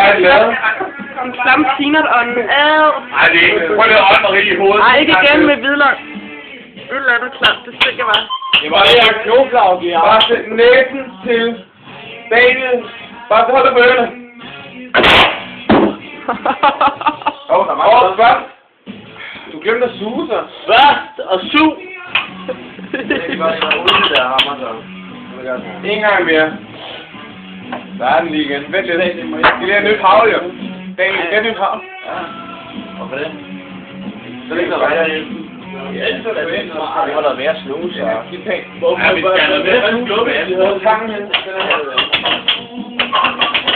er det lavet? En klam peanut-ånd. Ej, det er ikke. Prøv lige at ånde Marie i hovedet. Nej, ikke igen med hvidløg. Øl er det klart, det stikker bare. Det var det her knoflag, vi har. Bare sæt næsen til Daniel. Bare så hold det på ørerne. Der var først. Du glemte at suge så. Først og sug. Det var ude der hammer så. En gang mere. Der er den lige igen. Vent lidt. Det er nyt havl jo. Daniel, det er nyt havl. Ja. Hvorfor det? Så det er ikke noget værre. Det må da være snuse. Ja, vi skal have noget mere snuse. Hvor er tangen hen?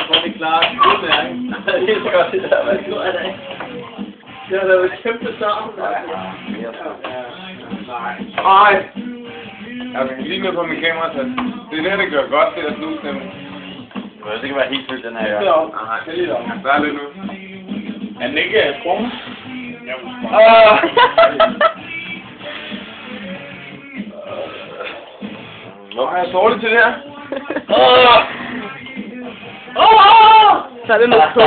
Hvor er det klart? Det er så godt det der. Hvad gjorde jeg da? Det har været et kæmpe savn. Nej. Jeg kan lige ned på min kamera, så det er det, der gør godt, det der snus nemlig. Det kan være helt fyldt, den her. Nej, det er lidt om. Der er lidt nu. Er den ikke sprunget? Nå, har jeg dårligt til det her? Så er det noget kød.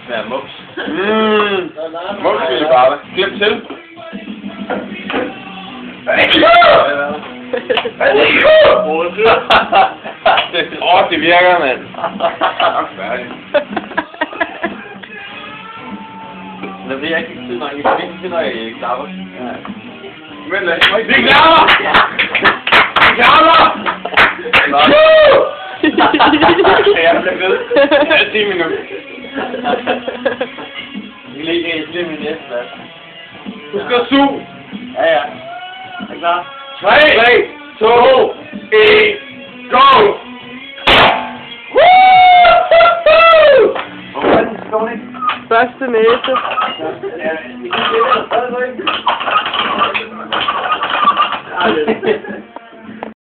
Det er muks. Muks vil bare. Glem til. Det virker, mand. Jeg er færdig. Det vil jeg ikke tid, når jeg klapper. Vent lidt. Vi klapper! Vi klapper! Jeg bliver ved. Det er 10 minutter. Vi ligger i min næste plads. Du skal suge. Ja. Er du klar? 3, 2, 1, go! Første næse. Ja,